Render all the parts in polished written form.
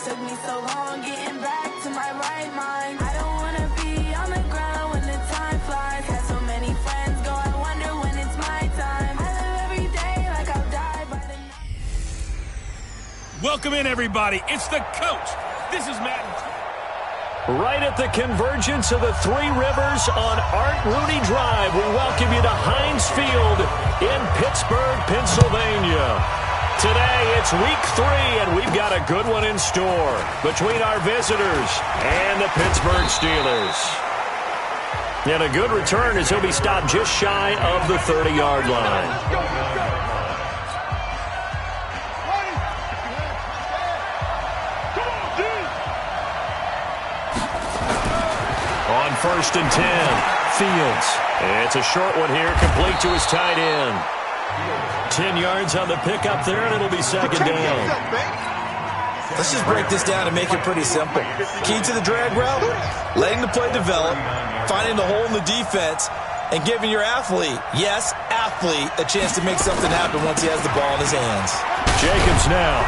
took me so long getting back to my right mind. I don't wanna be on the ground when the time flies. Had so many friends go, I wonder when it's my time. I live every day like I'll die by the night. Welcome in, everybody. It's the coach. This is Matt. Right at the convergence of the Three Rivers on Art Rooney Drive, we welcome you to Heinz Field in Pittsburgh, Pennsylvania. Today, it's week 3, and we've got a good one in store between our visitors and the Pittsburgh Steelers. And a good return as he'll be stopped just shy of the 30-yard line. On 1st and 10, Fields. It's a short one here, complete to his tight end. 10 yards on the pickup there, and it'll be second down. Let's just break this down and make it pretty simple. Key to the drag route, letting the play develop, finding the hole in the defense, and giving your athlete, yes, athlete, a chance to make something happen once he has the ball in his hands. Jacobs now.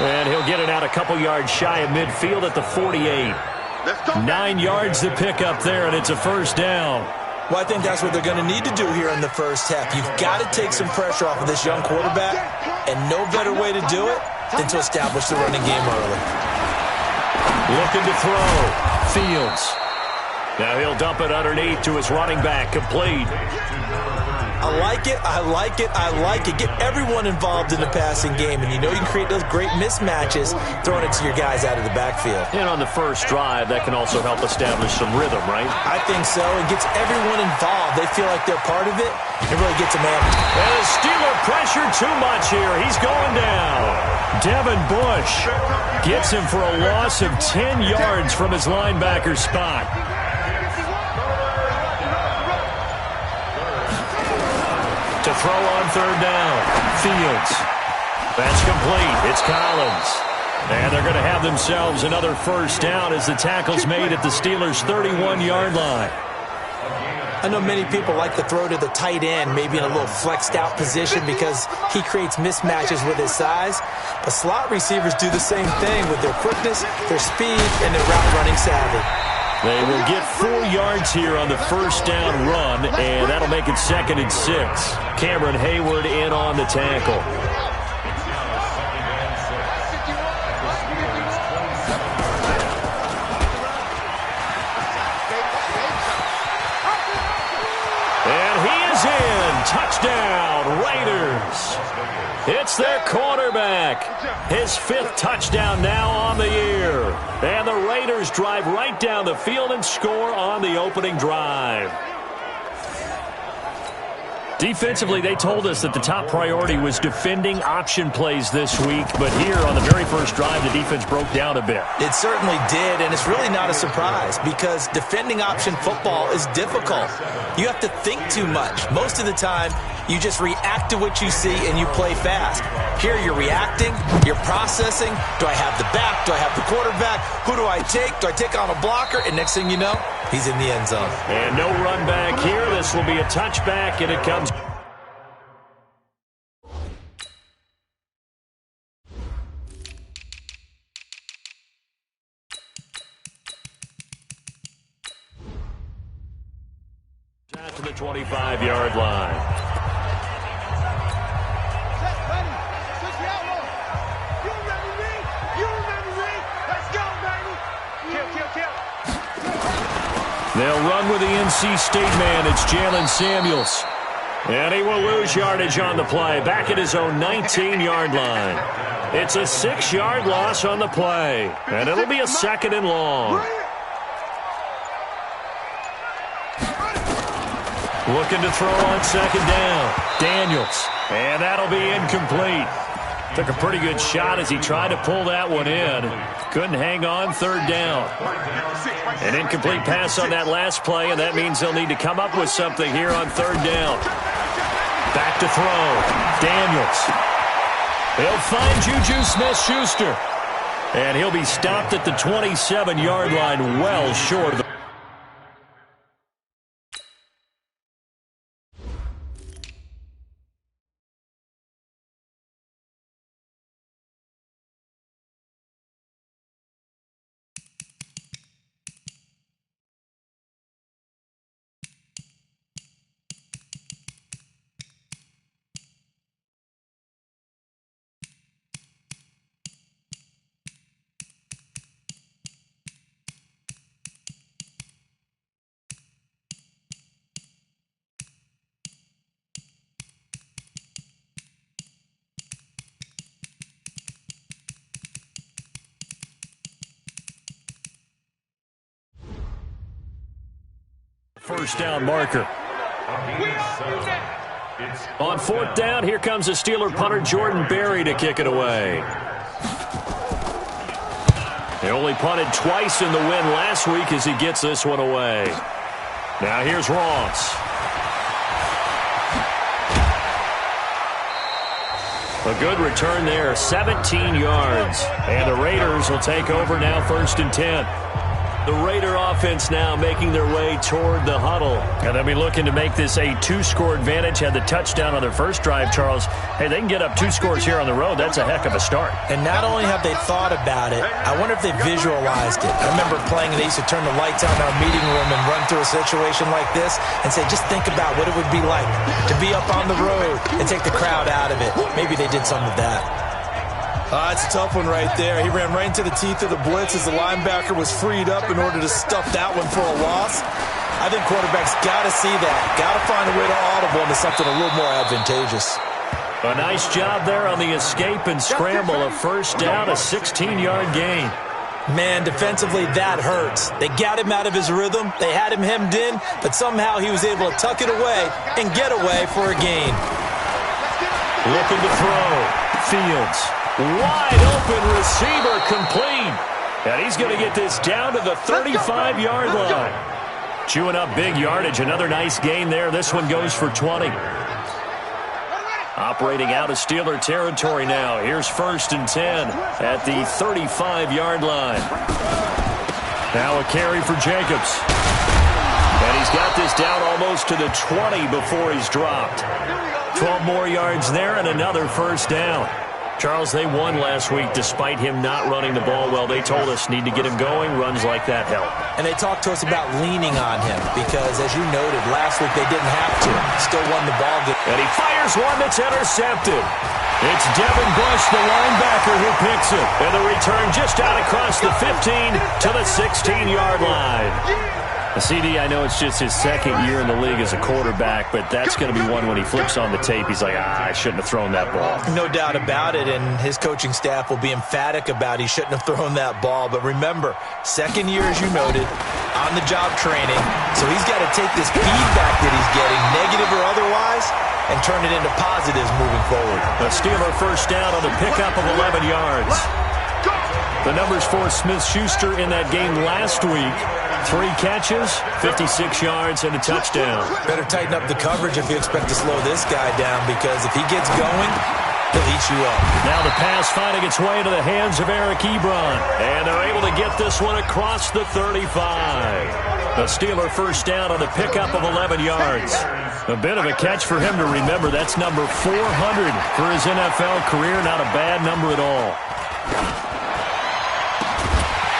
And he'll get it out a couple yards shy of midfield at the 48. 9 yards to pick up there, and it's a first down. Well, I think that's what they're going to need to do here in the first half. You've got to take some pressure off of this young quarterback, and no better way to do it than to establish the running game early. Looking to throw. Fields. Now he'll dump it underneath to his running back, complete. I like it, I like it, I like it. Get everyone involved in the passing game, and you know you can create those great mismatches throwing it to your guys out of the backfield. And on the first drive, that can also help establish some rhythm, right? I think so. It gets everyone involved. They feel like they're part of it. It really gets them amped. And the Steeler pressure too much here. He's going down. Devin Bush gets him for a loss of 10 yards from his linebacker spot. To throw on third down. Fields. That's complete. It's Collins. And they're going to have themselves another first down as the tackle's made at the Steelers' 31-yard line. I know many people like to throw to the tight end, maybe in a little flexed out position because he creates mismatches with his size. But slot receivers do the same thing with their quickness, their speed, and their route running savvy. They will get 4 yards here on the first down run, and that'll make it 2nd and 6. Cameron Hayward in on the tackle. And he is in. Touchdown, Raiders. It's their quarterback. His 5th touchdown now on the year. And the Raiders drive right down the field and score on the opening drive. Defensively, they told us that the top priority was defending option plays this week, but here on the very first drive, the defense broke down a bit. It certainly did, and it's really not a surprise because defending option football is difficult. You have to think too much. Most of the time, you just react to what you see and you play fast. Here you're reacting, you're processing. Do I have the back? Do I have the quarterback? Who do I take? Do I take on a blocker? And next thing you know, he's in the end zone. And no run back here. This will be a touchback, and it comes. To the 25-yard line. They'll run with the NC State man. It's Jalen Samuels. And he will lose yardage on the play. Back at his own 19-yard line. It's a 6-yard loss on the play. And it'll be a 2nd and long. Looking to throw on 2nd down. Daniels. And that'll be incomplete. Took a pretty good shot as he tried to pull that one in. Couldn't hang on, 3rd down. An incomplete pass on that last play, and that means they'll need to come up with something here on 3rd down. Back to throw. Daniels. He'll find Juju Smith-Schuster. And he'll be stopped at the 27-yard line, well short of the first down marker. On fourth down, here comes the Steeler punter Jordan Berry to kick it away. He only punted twice in the win last week as he gets this one away. Now here's Ross. A good return there, 17 yards. And the Raiders will take over now, 1st and 10. The Raider offense now making their way toward the huddle. And they'll be looking to make this a 2-score advantage. Had the touchdown on their first drive, Charles. Hey, they can get up 2 scores here on the road. That's a heck of a start. And not only have they thought about it, I wonder if they visualized it. I remember playing, and they used to turn the lights on in our meeting room and run through a situation like this and say, just think about what it would be like to be up on the road and take the crowd out of it. Maybe they did some of that. It's a tough one right there. He ran right into the teeth of the blitz as the linebacker was freed up in order to stuff that one for a loss. I think quarterbacks got to see that. Got to find a way to audible into something a little more advantageous. A nice job there on the escape and scramble. A first down, a 16-yard gain. Man, defensively, that hurts. They got him out of his rhythm. They had him hemmed in, but somehow he was able to tuck it away and get away for a gain. Looking to throw. Fields. Wide open receiver complete. And he's going to get this down to the 35-yard line. Chewing up big yardage. Another nice gain there. This one goes for 20. Operating out of Steeler territory now. Here's 1st and 10 at the 35-yard line. Now a carry for Jacobs. And he's got this down almost to the 20 before he's dropped. 12 more yards there and another first down. Charles, they won last week despite him not running the ball well. They told us need to get him going. Runs like that help. And they talked to us about leaning on him because, as you noted, last week they didn't have to. Still won the ball game. And he fires one that's intercepted. It's Devin Bush, the linebacker, who picks it. And the return just out across the 15 to the 16-yard line. CD, I know it's just his second year in the league as a quarterback, but that's going to be one when he flips on the tape. He's like, I shouldn't have thrown that ball. No doubt about it, and his coaching staff will be emphatic about he shouldn't have thrown that ball. But remember, second year, as you noted, on-the-job training, so he's got to take this feedback that he's getting, negative or otherwise, and turn it into positives moving forward. The Steeler first down on the pickup of 11 yards. The numbers for Smith-Schuster in that game last week. 3 catches, 56 yards, and a touchdown. Better tighten up the coverage if you expect to slow this guy down, because if he gets going, he'll eat you up. Now the pass finding its way into the hands of Eric Ebron. And they're able to get this one across the 35. The Steeler first down on the pickup of 11 yards. A bit of a catch for him to remember. That's number 400 for his NFL career. Not a bad number at all.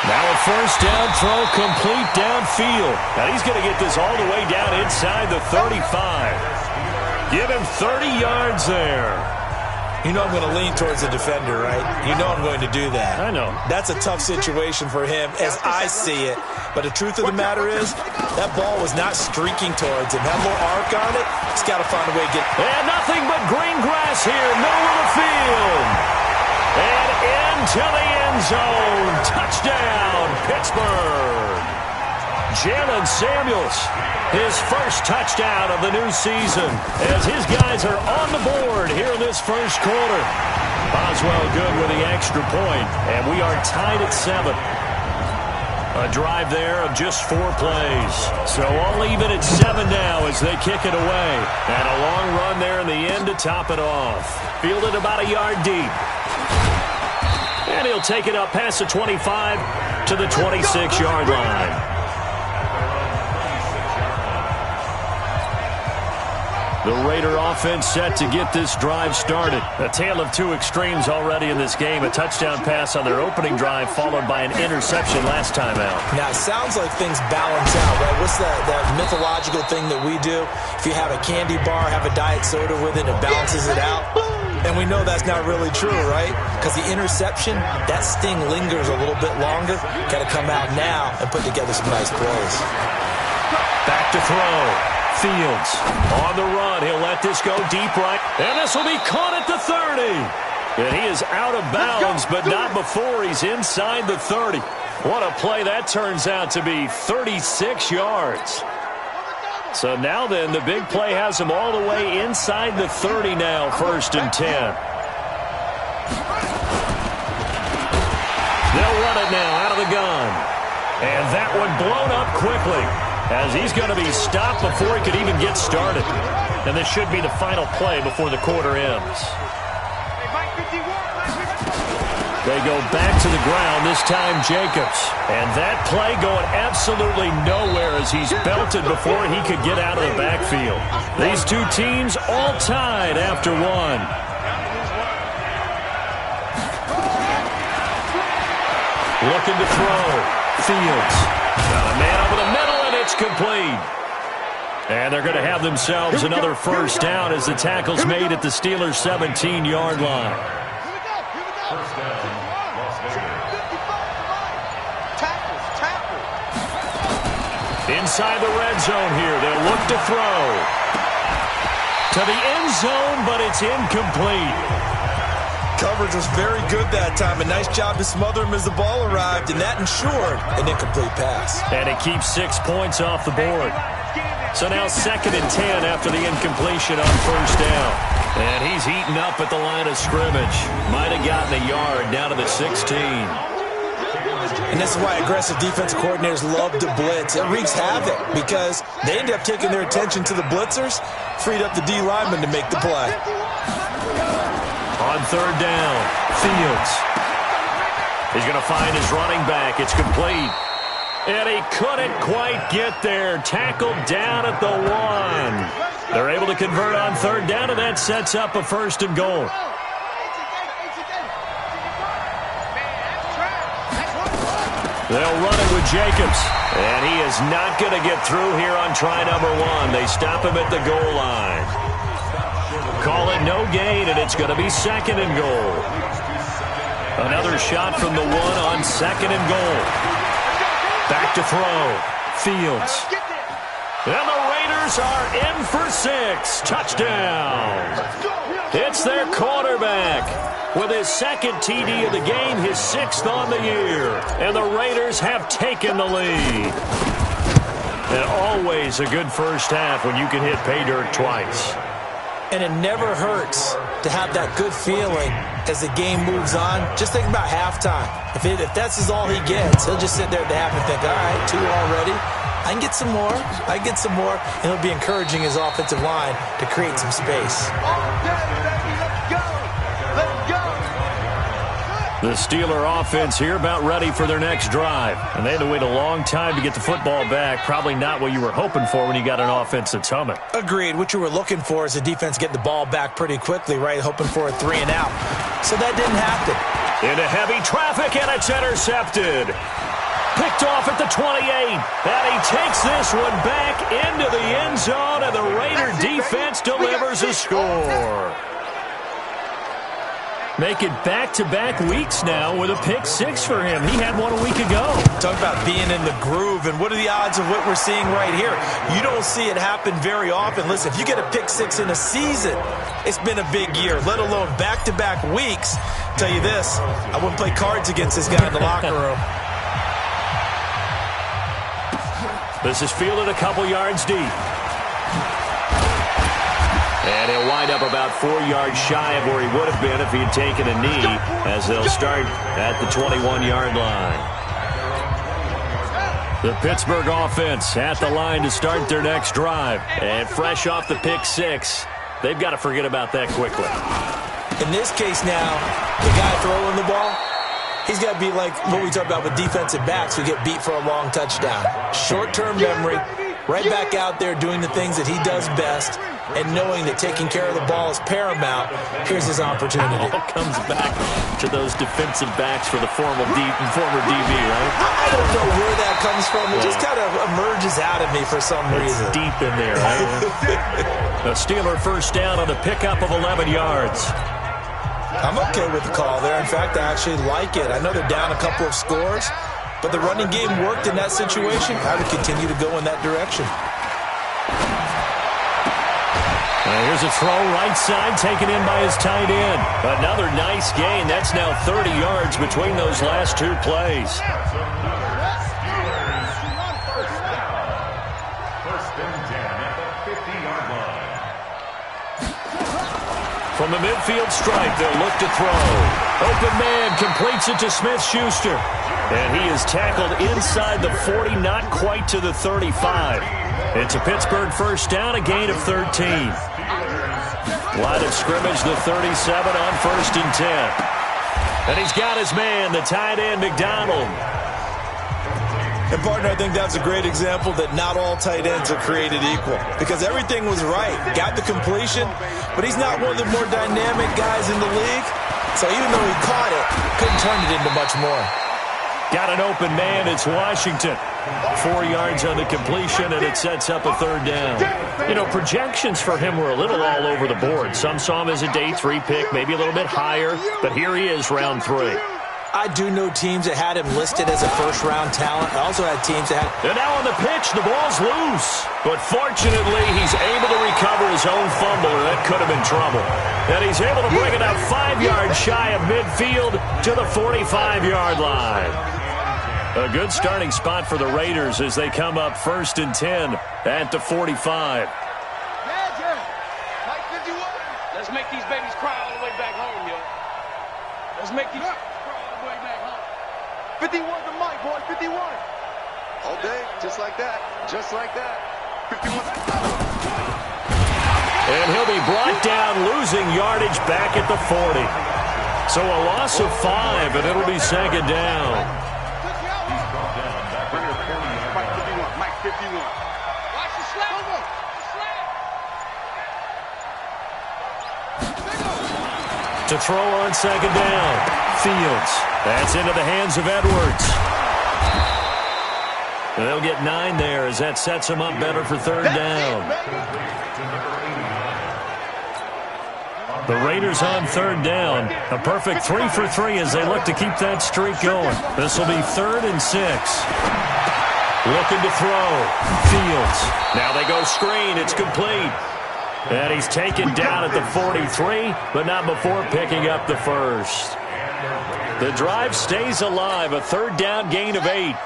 Now a first down throw complete downfield. Now he's going to get this all the way down inside the 35. Give him 30 yards there. You know I'm going to lean towards the defender, right? You know I'm going to do that. I know. That's a tough situation for him as I see it. But the truth of the matter is, that ball was not streaking towards him. Had a little arc on it. He's got to find a way to get... And nothing but green grass here, middle of the field. And into the end zone. Touchdown, Pittsburgh. Jalen Samuels, his first touchdown of the new season, as his guys are on the board here in this first quarter. Boswell good with the extra point, and we are tied at 7. A drive there of just 4 plays. So all even at 7 now as they kick it away. And a long run there in the end to top it off. Fielded about a yard deep. And he'll take it up past the 25 to the 26-yard line. The Raider offense set to get this drive started. A tale of 2 extremes already in this game. A touchdown pass on their opening drive followed by an interception last time out. Now, it sounds like things balance out, right? What's that mythological thing that we do? If you have a candy bar, have a diet soda with it, it balances it out. And we know that's not really true, right? Because the interception, that sting lingers a little bit longer. Got to come out now and put together some nice plays. Back to throw. Fields on the run. He'll let this go deep right. And this will be caught at the 30. And he is out of bounds, but not before he's inside the 30. What a play that turns out to be. 36 yards. So now then, the big play has them all the way inside the 30 now, 1st and 10. They'll run it now out of the gun. And that one blown up quickly, as he's going to be stopped before he could even get started. And this should be the final play before the quarter ends. They go back to the ground, this time Jacobs. And that play going absolutely nowhere as he's belted before he could get out of the backfield. These two teams all tied after one. Looking to throw. Fields. Got a man over the middle, and it's complete. And they're going to have themselves another first down as the tackle's made at the Steelers' 17-yard line. Inside the red zone here. They'll look to throw. To the end zone, but it's incomplete. Coverage was very good that time. A nice job to smother him as the ball arrived, and that ensured an incomplete pass. And it keeps 6 points off the board. So now 2nd and 10 after the incompletion on first down. And he's heating up at the line of scrimmage. Might have gotten a yard down to the 16. And this is why aggressive defensive coordinators love to blitz. It wreaks havoc because they end up taking their attention to the blitzers, freed up the D lineman to make the play. On third down, Fields. He's going to find his running back. It's complete. And he couldn't quite get there. Tackled down at the 1. They're able to convert on third down, and that sets up a 1st and goal. They'll run it with Jacobs. And he is not going to get through here on try number 1. They stop him at the goal line. Call it no gain, and it's going to be 2nd and goal. Another shot from the 1 on 2nd and goal. Back to throw. Fields. And the Raiders are in for 6. Touchdown. It's their quarterback with his 2nd TD of the game, his 6th on the year. And the Raiders have taken the lead. And always a good first half when you can hit pay dirt twice. And it never hurts to have that good feeling as the game moves on. Just think about halftime. If that's all he gets, he'll just sit there at the half and think, all right, 2 already. I can get some more. I can get some more. And he'll be encouraging his offensive line to create some space. The Steeler offense here about ready for their next drive. And they had to wait a long time to get the football back. Probably not what you were hoping for when you got an offense that's humming. Agreed. What you were looking for is the defense getting the ball back pretty quickly, right? Hoping for a 3 and out. So that didn't happen. Into heavy traffic, and it's intercepted. Picked off at the 28. And he takes this one back into the end zone, and the Raider defense delivers a score. Make it back-to-back weeks now with a pick-6 for him. He had one a week ago. Talk about being in the groove, and what are the odds of what we're seeing right here? You don't see it happen very often. Listen, if you get a pick-6 in a season, it's been a big year, let alone back-to-back weeks. I'll tell you this, I wouldn't play cards against this guy in the locker room. This is fielded a couple yards deep. And he'll wind up about 4 yards shy of where he would have been if he had taken a knee, as they'll start at the 21-yard line. The Pittsburgh offense at the line to start their next drive. And fresh off the pick-6, they've got to forget about that quickly. In this case now, the guy throwing the ball, he's got to be like what we talk about with defensive backs who get beat for a long touchdown. Short-term memory, right back out there doing the things that he does best, and knowing that taking care of the ball is paramount. Here's his opportunity. It all comes back to those defensive backs for the former DB, right? I don't know where that comes from. It just kind of emerges out of me for some reason. It's deep in there, right? A Steeler first down on the pickup of 11 yards. I'm okay with the call there. In fact, I actually like it. I know they're down a couple of scores, but the running game worked in that situation. I would continue to go in that direction. Here's a throw right side taken in by his tight end. Another nice gain. That's now 30 yards between those last 2 plays. First and 10 From the midfield stripe, they'll look to throw. Open man completes it to Smith-Schuster. And he is tackled inside the 40, not quite to the 35. It's a Pittsburgh first down, a gain of 13. Line of scrimmage, the 37 on 1st and 10. And he's got his man, the tight end, McDonald. And, partner, I think that's a great example that not all tight ends are created equal, because everything was right. Got the completion, but he's not one of the more dynamic guys in the league. So even though he caught it, couldn't turn it into much more. Got an open man. It's Washington. 4 yards on the completion, and it sets up a 3rd down. You know, projections for him were a little all over the board. Some saw him as a day 3 pick, maybe a little bit higher, but here he is, round 3. I do know teams that had him listed as a first-round talent. I also had teams that had... And now on the pitch, the ball's loose. But fortunately, he's able to recover his own fumble, or that could have been trouble. And he's able to bring it up 5 yards shy of midfield to the 45-yard line. A good starting spot for the Raiders as they come up 1st and 10 at the 45. Let's make these babies cry all the way back home, yo. Let's make these... 51 to Mike, boy, 51. All day, just like that, just like that. 51. And he'll be brought down, losing yardage back at the 40. So a loss of 5, and it'll be 2nd down. Mike 51. Watch the slap. To throw on 2nd down. Fields. That's into the hands of Edwards. They'll get 9 there as that sets them up better for 3rd down. The Raiders on 3rd down. A perfect 3 for 3 as they look to keep that streak going. This will be 3rd and 6. Looking to throw. Fields. Now they go screen. It's complete. And he's taken down at the 43, but not before picking up the first. The drive stays alive, a 3rd down gain of 8.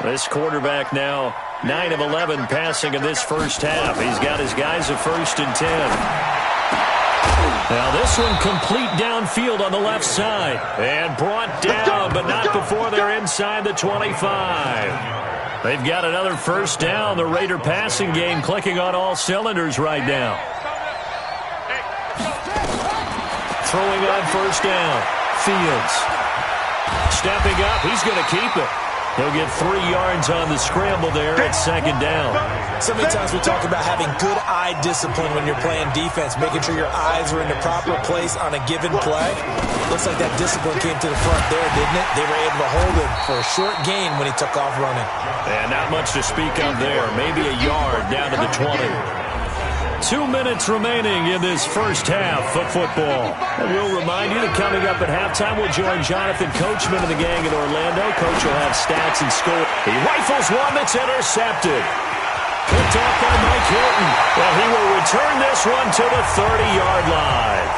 This quarterback now 9 of 11 passing in this first half. He's got his guys at 1st and 10. Now this one complete downfield on the left side. And brought down, but not before they're inside the 25. They've got another first down. The Raider passing game clicking on all cylinders right now. Throwing on 1st down. Fields. Stepping up. He's going to keep it. He'll get 3 yards on the scramble there at 2nd down. So many times we talk about having good eye discipline when you're playing defense, making sure your eyes are in the proper place on a given play. Looks like that discipline came to the front there, didn't it? They were able to hold him for a short gain when he took off running. And not much to speak of there. Maybe a yard down to the 20. 2 minutes remaining in this first half of football. And we'll remind you that coming up at halftime, we'll join Jonathan Coachman and the gang in Orlando. Coach will have stats and score. He rifles one that's intercepted. Picked off by Mike Hilton. Well, he will return this one to the 30-yard line.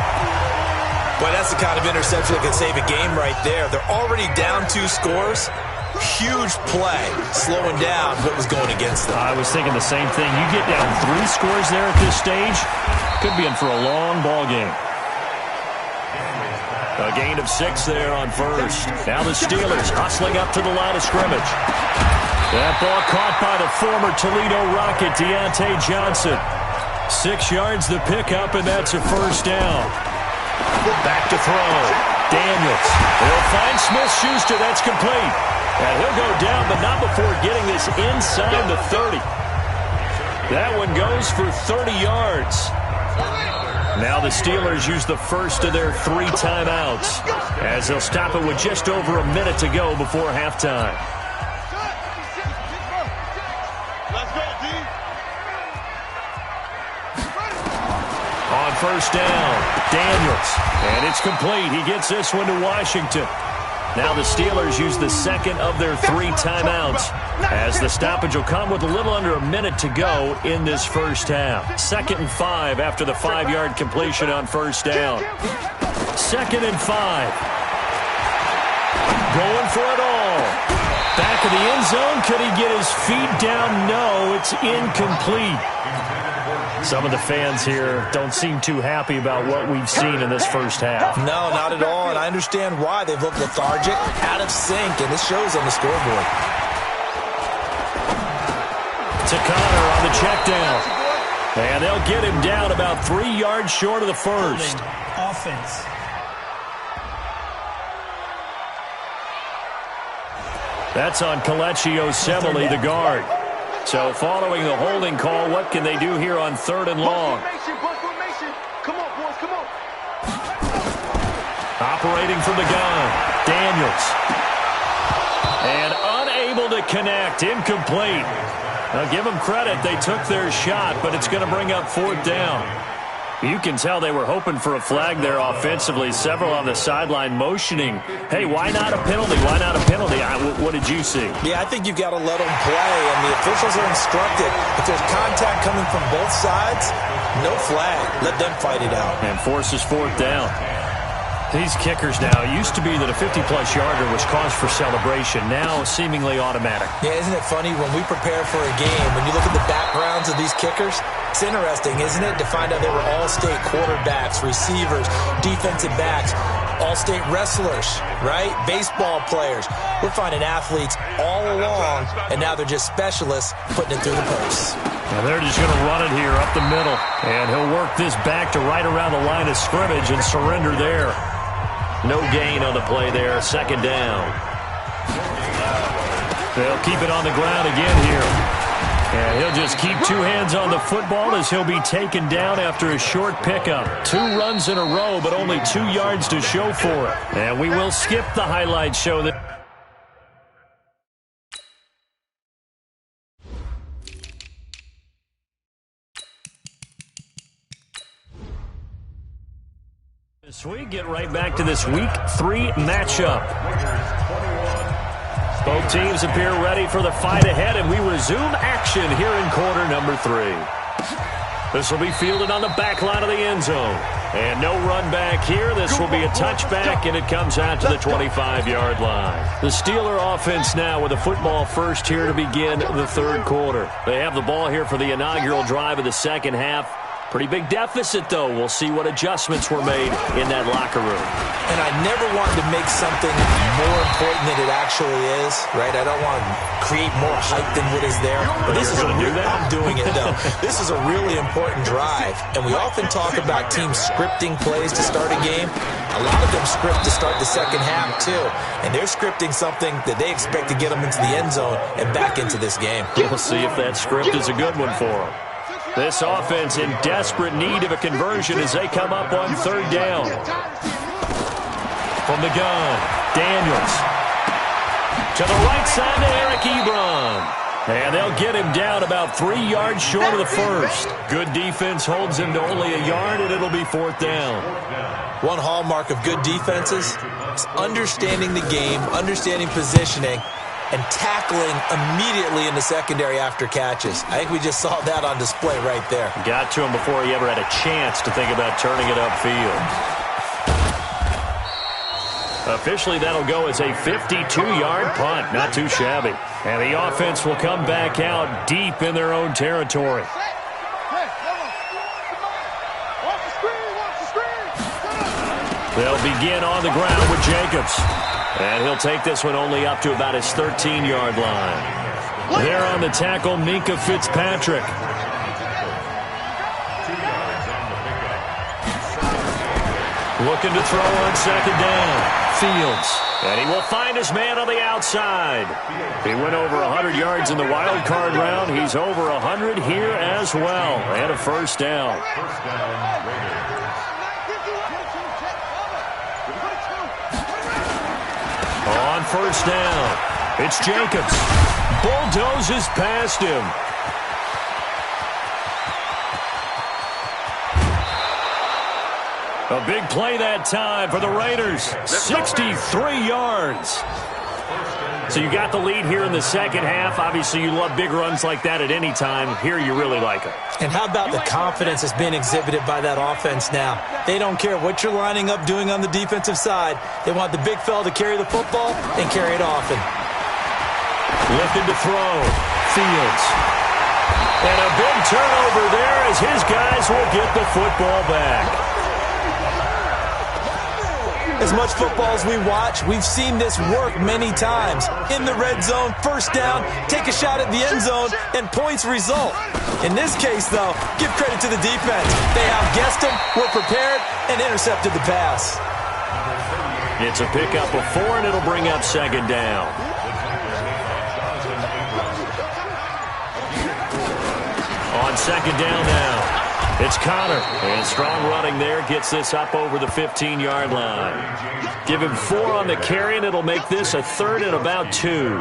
Boy, that's the kind of interception that can save a game right there. They're already down 2 scores. Huge play, slowing down what was going against them. I was thinking the same thing. You get down 3 scores there at this stage, could be in for a long ball game. A gain of 6 there on 1st. Now the Steelers hustling up to the line of scrimmage. That ball caught by the former Toledo Rocket, Deontay Johnson. 6 yards the pickup, and that's a first down. Back to throw. Daniels. They'll find Smith-Schuster. That's complete. And he'll go down, but not before getting this inside the 30. That one goes for 30 yards. Now the Steelers use the first of their 3 timeouts as they'll stop it with just over a minute to go before halftime. Let's go, D. On first down, Daniels. And it's complete. He gets this one to Washington. Now the Steelers use the second of their 3 timeouts as the stoppage will come with a little under a minute to go in this first half. 2nd and 5 after the 5-yard completion on first down. 2nd and 5. Going for it all. Back of the end zone. Could he get his feet down? No, it's incomplete. Some of the fans here don't seem too happy about what we've seen in this first half. No, not at all, and I understand why. They've looked lethargic, out of sync, and it shows on the scoreboard. To Connor on the check down. And they'll get him down about 3 yards short of the first. Offense. That's on Kelechi Osemele, the guard. So following the holding call, what can they do here on 3rd and long? Come on, boys, come on. Operating from the gun, Daniels. And unable to connect, incomplete. Now give them credit, they took their shot, but it's going to bring up 4th down. You can tell they were hoping for a flag there offensively. Several on the sideline motioning, hey, why not a penalty? Why not a penalty? What did you see? Yeah, I think you've got to let them play, and the officials are instructed. If there's contact coming from both sides, no flag. Let them fight it out. And forces 4th down. These kickers now, it used to be that a 50-plus yarder was cause for celebration. Now seemingly automatic. Yeah, isn't it funny when we prepare for a game, when you look at the backgrounds of these kickers, it's interesting, isn't it, to find out they were all-state quarterbacks, receivers, defensive backs, all-state wrestlers, right? Baseball players. We're finding athletes all along, and now they're just specialists putting it through the posts. Now they're just going to run it here up the middle. And he'll work this back to right around the line of scrimmage and surrender there. No gain on the play there, 2nd down. They'll keep it on the ground again here. And he'll just keep 2 hands on the football as he'll be taken down after a short pickup. 2 runs in a row, but only 2 yards to show for it. And we will skip the highlight show that. This week, get right back to this Week 3 matchup. Both teams appear ready for the fight ahead, and we resume action here in quarter number 3. This will be fielded on the back line of the end zone. And no run back here. This will be a touchback, and it comes out to the 25-yard line. The Steeler offense now with a football first here to begin the 3rd quarter. They have the ball here for the inaugural drive of the 2nd half. Pretty big deficit, though. We'll see what adjustments were made in that locker room. And I never wanted to make something more important than it actually is, right? I don't want to create more hype than what is there. But this is I'm doing it, though. This is a really important drive. And we often talk about teams scripting plays to start a game. A lot of them script to start the 2nd half, too. And they're scripting something that they expect to get them into the end zone and back into this game. We'll see if that script is a good one for them. This offense in desperate need of a conversion as they come up on 3rd down. From the gun, Daniels. To the right side to Eric Ebron. And they'll get him down about 3 yards short of the first. Good defense holds him to only a yard, and it'll be 4th down. One hallmark of good defenses is understanding the game, understanding positioning, and tackling immediately in the secondary after catches. I think we just saw that on display right there. Got to him before he ever had a chance to think about turning it upfield. Officially, that'll go as a 52-yard punt. Not too shabby. And the offense will come back out deep in their own territory. They'll begin on the ground with Jacobs. And he'll take this one only up to about his 13-yard line. There on the tackle, Minkah Fitzpatrick. Looking to throw on 2nd down. Fields. And he will find his man on the outside. He went over 100 yards in the wild card round. He's over 100 here as well. And a 1st down. On 1st down, it's Jacobs. Bulldozes past him. A big play that time for the Raiders. 63 yards. So you got the lead here in the 2nd half. Obviously, you love big runs like that at any time. Here, you really like it. And how about the confidence that's being exhibited by that offense now? They don't care what you're lining up doing on the defensive side. They want the big fella to carry the football and carry it often. Lifted to throw. Fields. And a big turnover there as his guys will get the football back. As much football as we watch, we've seen this work many times. In the red zone, first down, take a shot at the end zone, and points result. In this case, though, give credit to the defense. They outguessed them, were prepared, and intercepted the pass. It's a pickup of 4, and it'll bring up second down. On second down now. It's Connor, and strong running there gets this up over the 15-yard line. Give him 4 on the carry, and it'll make this a 3rd and about 2.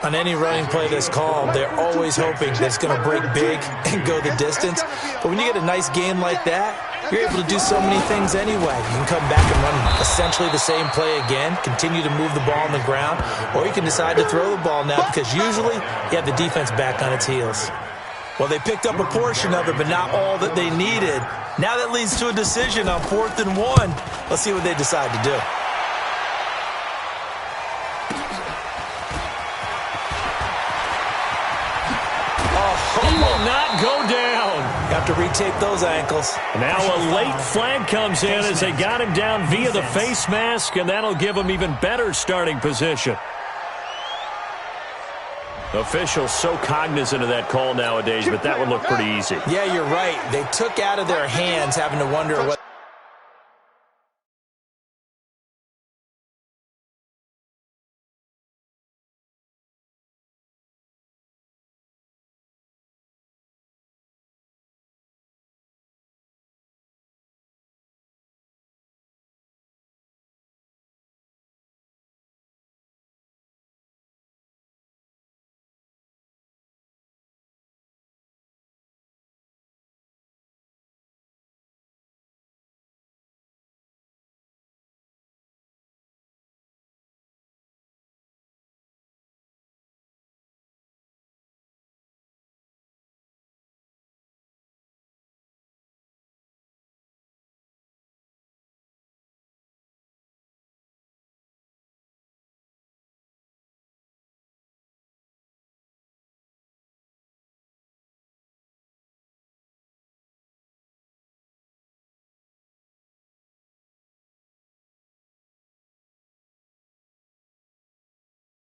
On any running play that's called, they're always hoping that it's going to break big and go the distance. But when you get a nice game like that, you're able to do so many things anyway. You can come back and run essentially the same play again, continue to move the ball on the ground, or you can decide to throw the ball now because usually you have the defense back on its heels. Well, they picked up a portion of it, but not all that they needed. Now that leads to a decision on 4th and 1. Let's see what they decide to do. He will not go down. Have to retake those ankles. Now a late flag comes in as they got him down via the face mask, and that'll give him even better starting position. Officials so cognizant of that call nowadays, but that would look pretty easy. Yeah, you're right. They took out of their hands having to wonder what